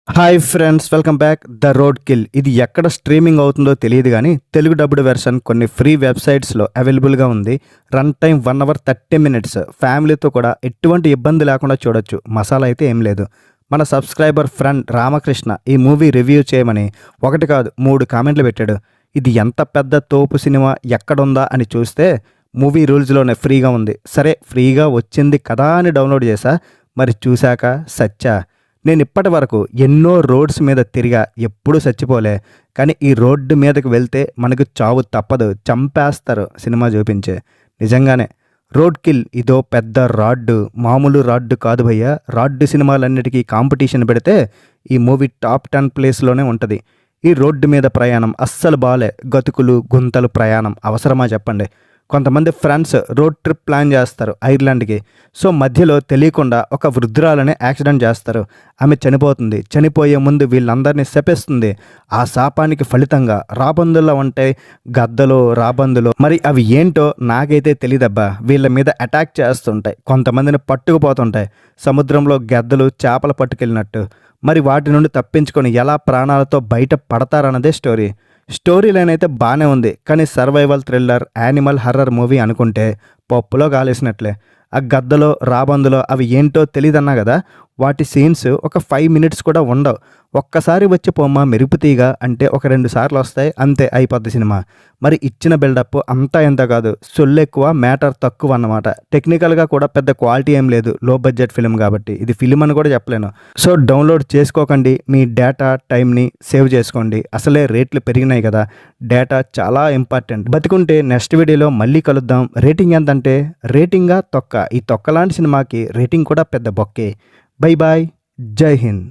Hi friends, welcome back. The road kill ఇది ఎక్కడ streaming అవుతుందో తెలియదు కానీ తెలుగు డబ్బుడ్ వెర్షన్ కొన్ని ఫ్రీ వెబ్సైట్స్లో అవైలబుల్గా ఉంది. Run time 1 hour 30 minutes. ఫ్యామిలీతో కూడా ఎటువంటి ఇబ్బంది లేకుండా చూడొచ్చు. మసాలా అయితే ఏం లేదు. మన సబ్స్క్రైబర్ ఫ్రెండ్ రామకృష్ణ ఈ మూవీ రివ్యూ చేయమని ఒకటి కాదు 3 కామెంట్లు పెట్టాడు. ఇది ఎంత పెద్ద తోపు సినిమా ఎక్కడుందా అని చూస్తే మూవీ రూల్స్లోనే ఫ్రీగా ఉంది. సరే, ఫ్రీగా వచ్చింది కదా అని డౌన్లోడ్ చేశా. మరి చూశాక సచ్చా. నేను ఇప్పటి వరకు ఎన్నో రోడ్స్ మీద తిరిగా, ఎప్పుడూ చచ్చిపోలే. కానీ ఈ రోడ్డు మీదకి వెళ్తే మనకు చావు తప్పదు, చంపేస్తారు సినిమా చూపించే. నిజంగానే రోడ్ కిల్ ఇదో పెద్ద రాడ్డు, మామూలు రాడ్డు కాదు భయ్య. రాడ్డు సినిమాలన్నిటికీ కాంపిటీషన్ పెడితే ఈ మూవీ టాప్ 10 ప్లేస్లోనే ఉంటుంది. ఈ రోడ్డు మీద ప్రయాణం అస్సలు బాలే. గతుకులు గుంతలు ప్రయాణం అవసరమా చెప్పండి. కొంతమంది ఫ్రెండ్స్ రోడ్ ట్రిప్ ప్లాన్ చేస్తారు ఐర్లాండ్కి. సో మధ్యలో తెలియకుండా ఒక వృద్ధురాలని యాక్సిడెంట్ చేస్తారు. ఆమె చనిపోతుంది. చనిపోయే ముందు వీళ్ళందరినీ శపిస్తుంది. ఆ శాపానికి ఫలితంగా రాబందుల్లో ఉంటాయి గద్దలు, రాబందులు. మరి అవి ఏంటో నాకైతే తెలియదబ్బా. వీళ్ళ మీద అటాక్ చేస్తుంటాయి, కొంతమందిని పట్టుకుపోతుంటాయి. సముద్రంలో గద్దలు చేపలు పట్టుకెళ్ళినట్టు. మరి వాటి నుండి తప్పించుకొని ఎలా ప్రాణాలతో బయట పడతారన్నదే స్టోరీ లైన్ అయితే బాగానే ఉంది. కానీ survival thriller, animal horror movie అనుకుంటే పప్పులో కాలేసినట్లే. ఆ గద్దలో, రాబందులో అవి ఏంటో తెలియదన్నా కదా, వాటి సీన్స్ ఒక 5 మినిట్స్ కూడా ఉండవు. ఒక్కసారి వచ్చి పొమ్మ మెరుపుతీగా అంటే ఒక 2 సార్లు వస్తాయి, అంతే అయిపోద్ది సినిమా. మరి ఇచ్చిన బిల్డప్ అంతా ఎంత కాదు, సొల్లు ఎక్కువ, మ్యాటర్ తక్కువ అన్నమాట. టెక్నికల్గా కూడా పెద్ద క్వాలిటీ ఏం లేదు, లో బడ్జెట్ ఫిల్మ్ కాబట్టి. ఇది ఫిల్మ్ అని కూడా చెప్పలేను. సో డౌన్లోడ్ చేసుకోకండి, మీ డేటా టైంని సేవ్ చేసుకోండి. అసలే రేట్లు పెరిగినాయి కదా, డేటా చాలా ఇంపార్టెంట్. బతికుంటే నెక్స్ట్ వీడియోలో మళ్ళీ కలుద్దాం. రేటింగ్ ఎంతంటే రేటింగా తొక్క. ఈ తొక్కలాంటి సినిమాకి రేటింగ్ కూడా పెద్ద బొక్కే. బై బాయ్, జై హింద్.